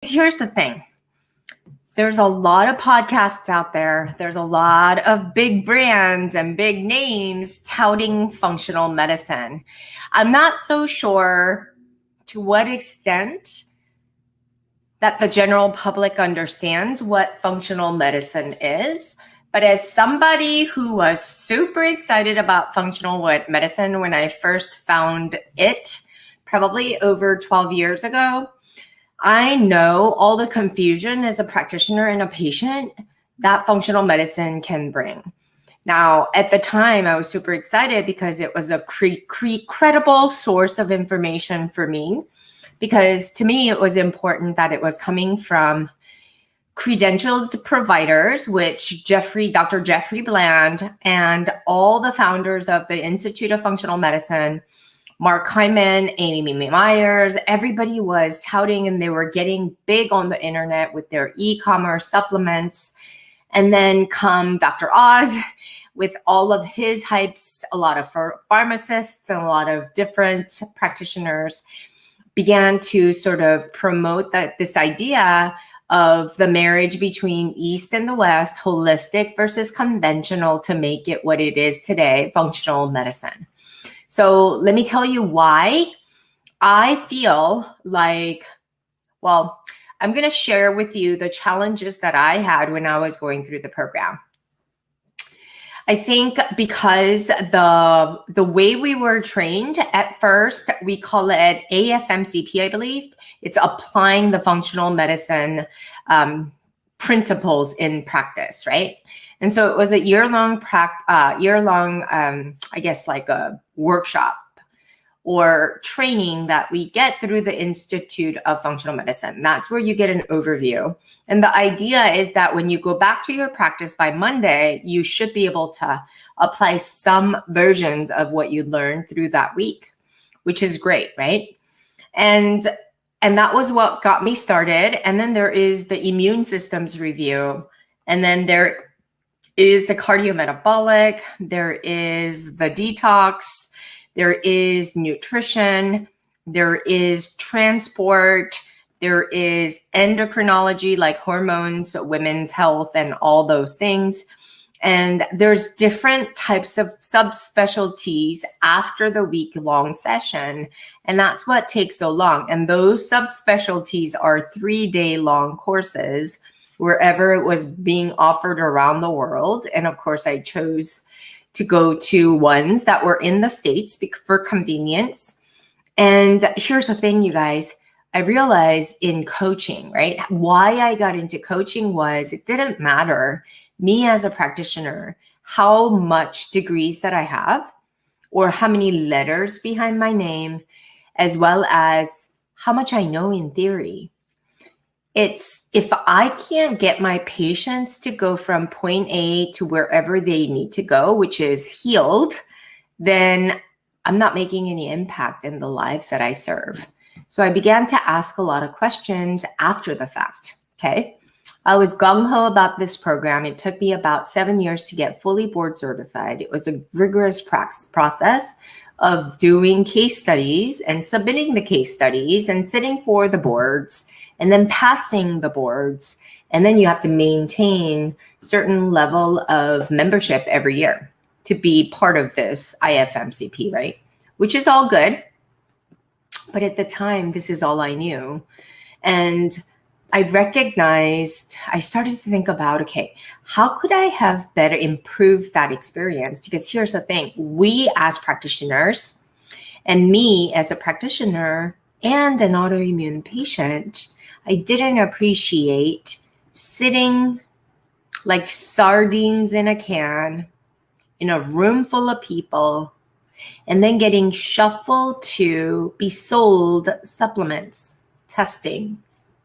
Here's the thing. There's a lot of podcasts out there. There's a lot of big brands and big names touting functional medicine. I'm not so sure to what extent that the general public understands what functional medicine is. But as somebody who was super excited about functional medicine when I first found it, probably over 12 years ago, I know all the confusion as a practitioner and a patient that functional medicine can bring. Now, at the time, I was super excited because it was a credible source of information for me, because to me, it was important that it was coming from credentialed providers, which Dr. Jeffrey Bland and all the founders of the Institute of Functional Medicine, Mark Hyman, Amy Myers, everybody was touting, and they were getting big on the internet with their e-commerce supplements. And then come Dr. Oz with all of his hypes, a lot of pharmacists and a lot of different practitioners began to sort of promote this idea of the marriage between East and the West, holistic versus conventional, to make it what it is today, functional medicine. So let me tell you why I feel like, well, I'm going to share with you the challenges that I had when I was going through the program. I think because the way we were trained at first, we call it AFMCP, I believe. It's applying the functional medicine principles in practice, right? And so it was a year-long, I guess, like a workshop or training that we get through the Institute of Functional Medicine. That's where you get an overview. And the idea is that when you go back to your practice by Monday, you should be able to apply some versions of what you learned through that week, which is great, right? And that was what got me started. And then there is the immune systems review. And then there is the cardiometabolic, there is the detox, there is nutrition, there is transport, there is endocrinology, like hormones, women's health, and all those things. And there's different types of subspecialties after the week-long session. And that's what takes so long. And those subspecialties are 3-day-long courses wherever it was being offered around the world. And of course, I chose to go to ones that were in the States for convenience. And here's the thing, you guys, I realized in coaching, right? Why I got into coaching was it didn't matter, me as a practitioner, how much degrees that I have or how many letters behind my name, as well as how much I know in theory. It's if I can't get my patients to go from point A to wherever they need to go, which is healed, then I'm not making any impact in the lives that I serve. So I began to ask a lot of questions after the fact, okay? I was gung-ho about this program. It took me about 7 years to get fully board certified. It was a rigorous process of doing case studies and submitting the case studies and sitting for the boards and then passing the boards. And then you have to maintain certain level of membership every year to be part of this IFMCP, right? Which is all good. But at the time, this is all I knew. And I started to think about, okay, how could I have better improved that experience? Because here's the thing, we as practitioners and me as a practitioner and an autoimmune patient, I didn't appreciate sitting like sardines in a can in a room full of people and then getting shuffled to be sold supplements, testing,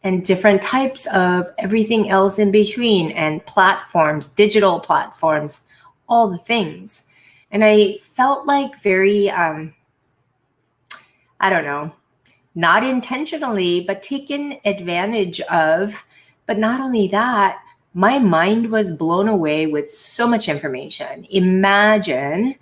and different types of everything else in between, and platforms, digital platforms, all the things. And I felt like very, I don't know, not intentionally, but taken advantage of. But not only that, my mind was blown away with so much information. Imagine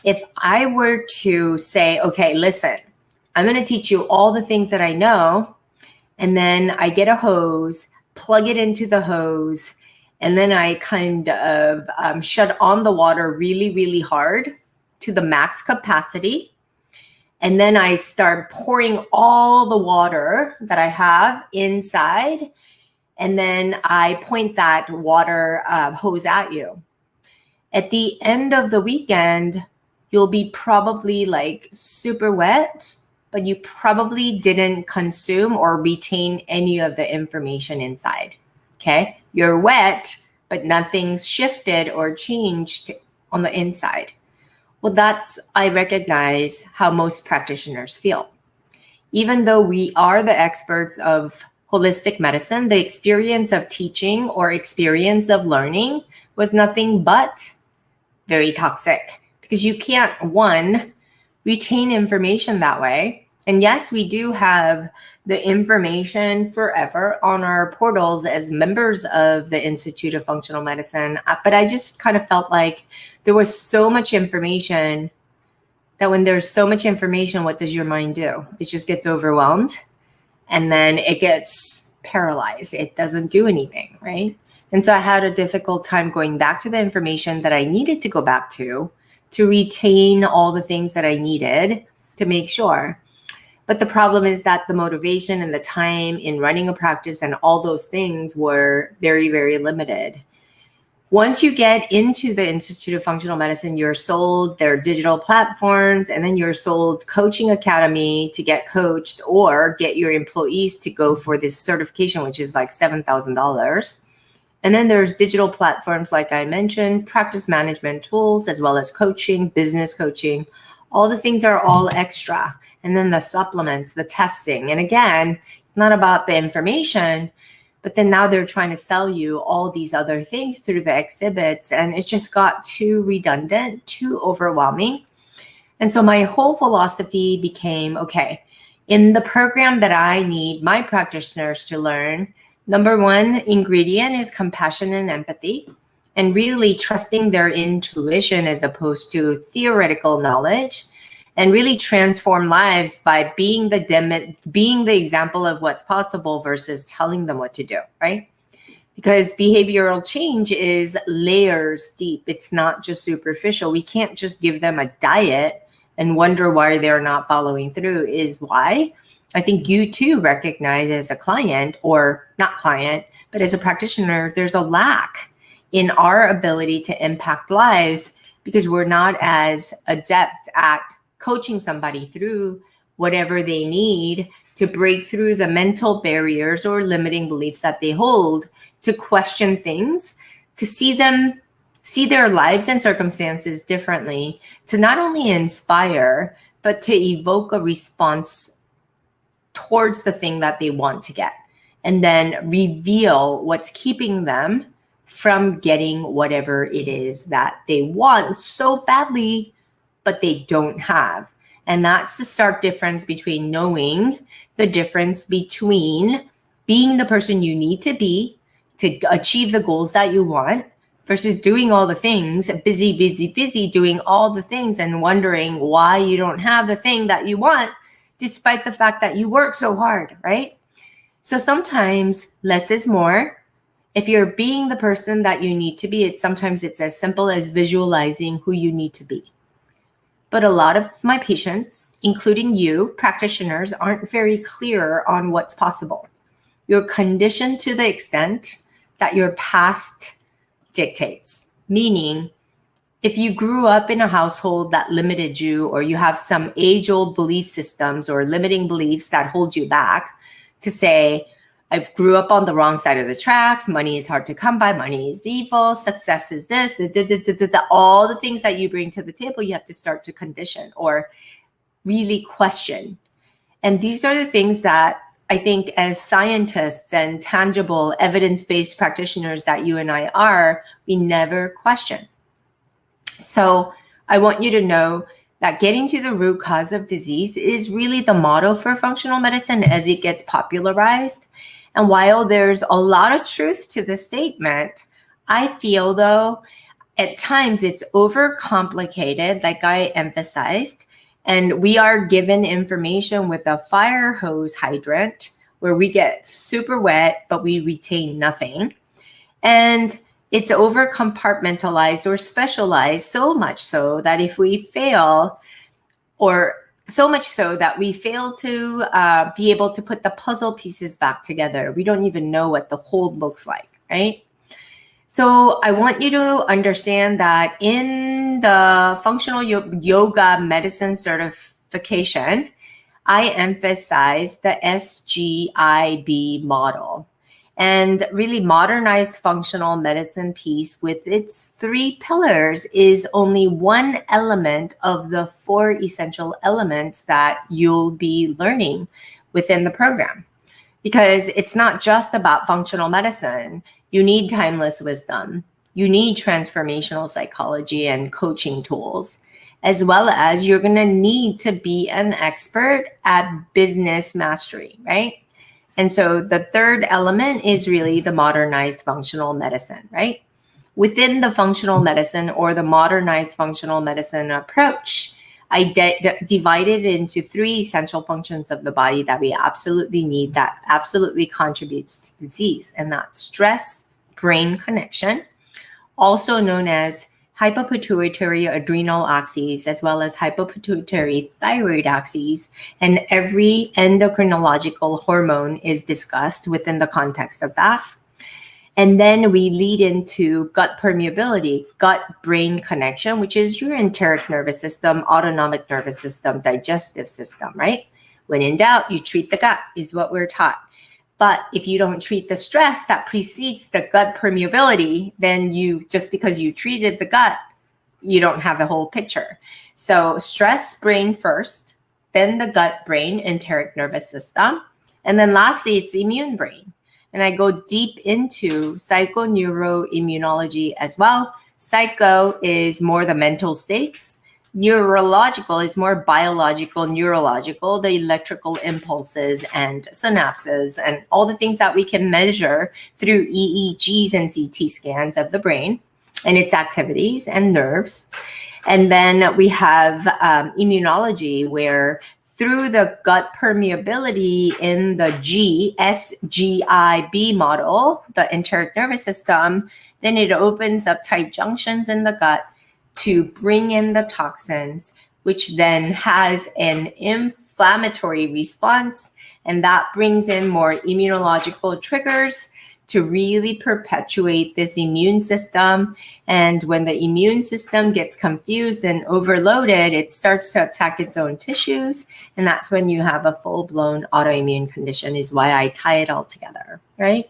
if I were to say, okay, listen, I'm going to teach you all the things that I know, and then I get a hose, plug it into the hose, and then I kind of shut on the water really, really hard to the max capacity. And then I start pouring all the water that I have inside. And then I point that water hose at you. At the end of the weekend, you'll be probably like super wet, but you probably didn't consume or retain any of the information inside. Okay? You're wet, but nothing's shifted or changed on the inside. Well, I recognize how most practitioners feel. Even though we are the experts of holistic medicine, the experience of teaching or experience of learning was nothing but very toxic, because you can't, one, retain information that way. And yes, we do have the information forever on our portals as members of the Institute of Functional Medicine. But I just kind of felt like there was so much information that when there's so much information, what does your mind do? It just gets overwhelmed, and then it gets paralyzed. It doesn't do anything, right? And so I had a difficult time going back to the information that I needed to go back to retain all the things that I needed to make sure. But the problem is that the motivation and the time in running a practice and all those things were very, very limited. Once you get into the Institute of Functional Medicine, you're sold their digital platforms, and then you're sold Coaching Academy to get coached or get your employees to go for this certification, which is like $7,000. And then there's digital platforms, like I mentioned, practice management tools, as well as coaching, business coaching. All the things are all extra. And then the supplements, the testing. And again, it's not about the information, but then now they're trying to sell you all these other things through the exhibits. And it just got too redundant, too overwhelming. And so my whole philosophy became, okay, in the program that I need my practitioners to learn, number one ingredient is compassion and empathy, and really trusting their intuition as opposed to theoretical knowledge, and really transform lives by being the example of what's possible versus telling them what to do, right? Because behavioral change is layers deep. It's not just superficial. We can't just give them a diet and wonder why they're not following through. Is why I think you too recognize as a client, or not client, but as a practitioner, there's a lack in our ability to impact lives because we're not as adept at coaching somebody through whatever they need to break through the mental barriers or limiting beliefs that they hold, to question things, to see their lives and circumstances differently, to not only inspire, but to evoke a response towards the thing that they want to get, and then reveal what's keeping them from getting whatever it is that they want so badly, but they don't have. And that's the stark difference between knowing the difference between being the person you need to be to achieve the goals that you want versus doing all the things, busy, doing all the things and wondering why you don't have the thing that you want, despite the fact that you work so hard, right? So sometimes less is more. If you're being the person that you need to be, sometimes it's as simple as visualizing who you need to be. But a lot of my patients, including you, practitioners, aren't very clear on what's possible. You're conditioned to the extent that your past dictates. Meaning, if you grew up in a household that limited you, or you have some age-old belief systems or limiting beliefs that hold you back, to say, I grew up on the wrong side of the tracks, money is hard to come by, money is evil, success is this, all the things that you bring to the table, you have to start to condition or really question. And these are the things that I think as scientists and tangible evidence-based practitioners that you and I are, we never question. So I want you to know that getting to the root cause of disease is really the motto for functional medicine as it gets popularized. And while there's a lot of truth to the statement, I feel though, at times it's overcomplicated, like I emphasized, and we are given information with a fire hose hydrant where we get super wet, but we retain nothing. And it's over compartmentalized or specialized, so much so that if we fail, or so much so that we fail to be able to put the puzzle pieces back together. We don't even know what the whole looks like, right? So I want you to understand that in the functional yoga medicine certification, I emphasize the SGIB model. And really, modernized functional medicine piece with its 3 pillars is only one element of the 4 essential elements that you'll be learning within the program. Because it's not just about functional medicine. You need timeless wisdom. You need transformational psychology and coaching tools, as well as you're going to need to be an expert at business mastery, right? And so the third element is really the modernized functional medicine, right? Within the functional medicine or the modernized functional medicine approach, I divided it into 3 essential functions of the body that we absolutely need, that absolutely contributes to disease. And that's stress-brain connection, also known as hypopituitary adrenal axis, as well as hypopituitary thyroid axis, and every endocrinological hormone is discussed within the context of that. And then we lead into gut permeability, gut-brain connection, which is your enteric nervous system, autonomic nervous system, digestive system, right? When in doubt, you treat the gut, is what we're taught. But if you don't treat the stress that precedes the gut permeability, then just because you treated the gut, you don't have the whole picture. So stress brain first, then the gut brain, enteric nervous system. And then lastly, it's immune brain. And I go deep into psychoneuroimmunology as well. Psycho is more the mental states. Neurological is more biological, neurological, the electrical impulses and synapses and all the things that we can measure through EEGs and CT scans of the brain and its activities and nerves. And then we have immunology, where through the gut permeability in the SGIB model, the enteric nervous system, then it opens up tight junctions in the gut to bring in the toxins, which then has an inflammatory response, and that brings in more immunological triggers to really perpetuate this immune system. And when the immune system gets confused and overloaded, it starts to attack its own tissues, and that's when you have a full-blown autoimmune condition, is why I tie it all together, right?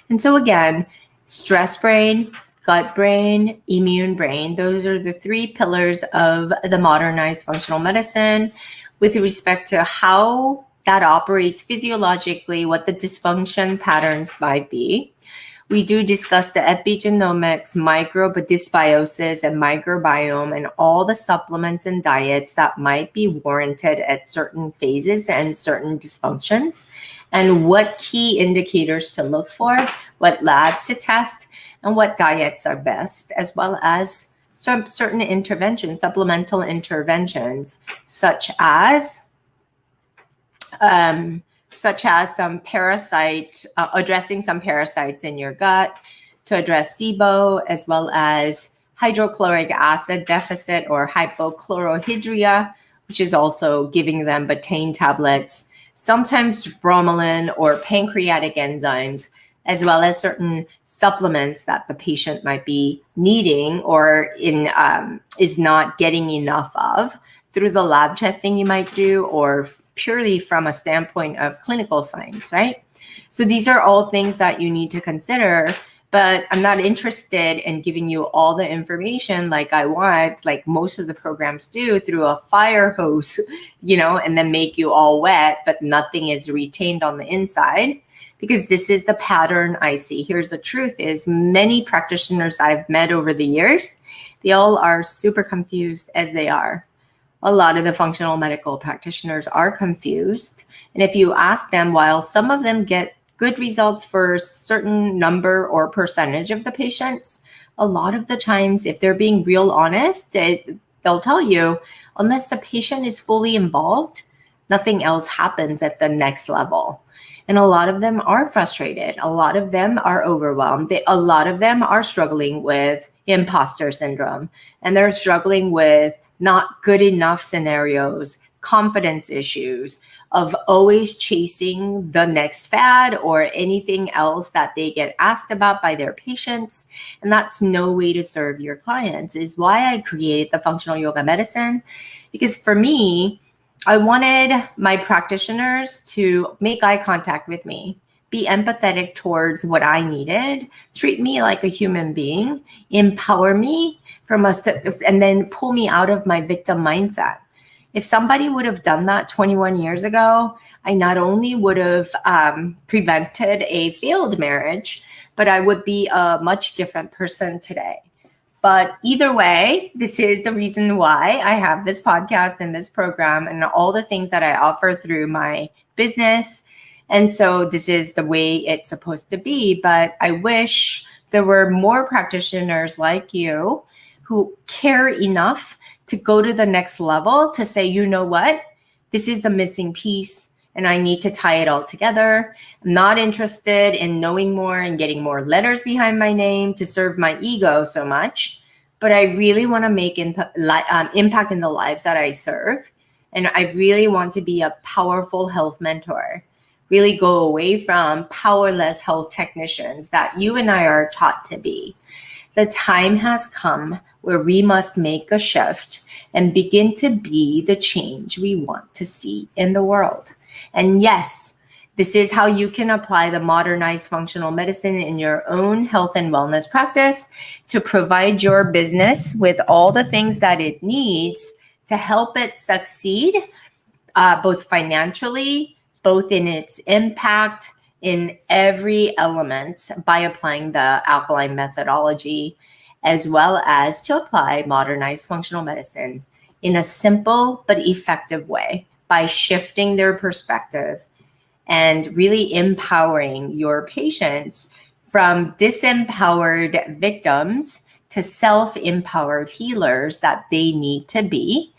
And so again, stress brain, gut brain, immune brain, those are the 3 pillars of the modernized functional medicine with respect to how that operates physiologically, what the dysfunction patterns might be. We do discuss the epigenomics, microdysbiosis, and microbiome, and all the supplements and diets that might be warranted at certain phases and certain dysfunctions, and what key indicators to look for, what labs to test, and what diets are best, as well as some certain interventions, supplemental interventions, such as some parasite, addressing some parasites in your gut, to address SIBO, as well as hydrochloric acid deficit or hypochlorhydria, which is also giving them betaine tablets, sometimes bromelain or pancreatic enzymes, as well as certain supplements that the patient might be needing or is not getting enough of through the lab testing you might do, or purely from a standpoint of clinical science, right? So these are all things that you need to consider, but I'm not interested in giving you all the information like I want, like most of the programs do, through a fire hose, and then make you all wet, but nothing is retained on the inside, because this is the pattern I see. Here's the truth is, many practitioners I've met over the years, they all are super confused as they are. A lot of the functional medical practitioners are confused. And if you ask them, while some of them get good results for a certain number or percentage of the patients, a lot of the times, if they're being real honest, they'll tell you, unless the patient is fully involved, nothing else happens at the next level. And a lot of them are frustrated. A lot of them are overwhelmed. A lot of them are struggling with imposter syndrome, and they're struggling with not good enough scenarios, confidence issues of always chasing the next fad or anything else that they get asked about by their patients. And that's no way to serve your clients, is why I created the functional yoga medicine. Because for me, I wanted my practitioners to make eye contact with me, be empathetic towards what I needed, treat me like a human being, empower me and then pull me out of my victim mindset. If somebody would have done that 21 years ago, I not only would have prevented a failed marriage, but I would be a much different person today. But either way, this is the reason why I have this podcast and this program and all the things that I offer through my business. And so this is the way it's supposed to be. But I wish there were more practitioners like you who care enough to go to the next level to say, you know what, this is the missing piece and I need to tie it all together. I'm not interested in knowing more and getting more letters behind my name to serve my ego so much, but I really want to make impact in the lives that I serve. And I really want to be a powerful health mentor, really go away from powerless health technicians that you and I are taught to be. The time has come where we must make a shift and begin to be the change we want to see in the world. And yes, this is how you can apply the modernized functional medicine in your own health and wellness practice to provide your business with all the things that it needs to help it succeed, both financially, both in its impact in every element by applying the alkaline methodology, as well as to apply modernized functional medicine in a simple but effective way by shifting their perspective and really empowering your patients from disempowered victims to self-empowered healers that they need to be.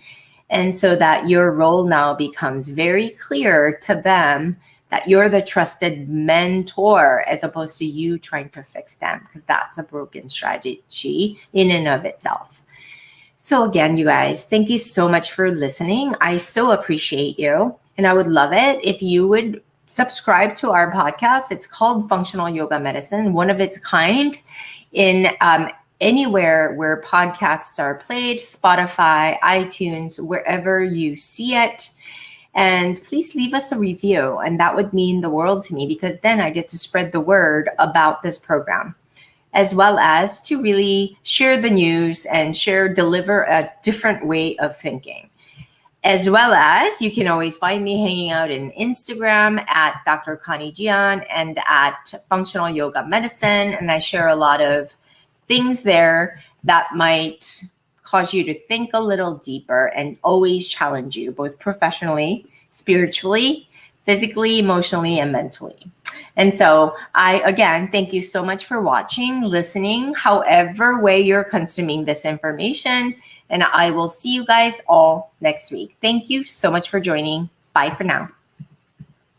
And so that your role now becomes very clear to them that you're the trusted mentor as opposed to you trying to fix them, because that's a broken strategy in and of itself. So again, you guys, thank you so much for listening. I so appreciate you. And I would love it if you would subscribe to our podcast. It's called Functional Yoga Medicine, one of its kind in anywhere where podcasts are played, Spotify, iTunes, wherever you see it. And please leave us a review. And that would mean the world to me, because then I get to spread the word about this program, as well as to really share the news and deliver a different way of thinking. As well as you can always find me hanging out in Instagram at Dr. Connie Jian and at Functional Yoga Medicine. And I share a lot of things there that might cause you to think a little deeper and always challenge you, both professionally, spiritually, physically, emotionally, and mentally. And so again, thank you so much for watching, listening, however way you're consuming this information. And I will see you guys all next week. Thank you so much for joining. Bye for now.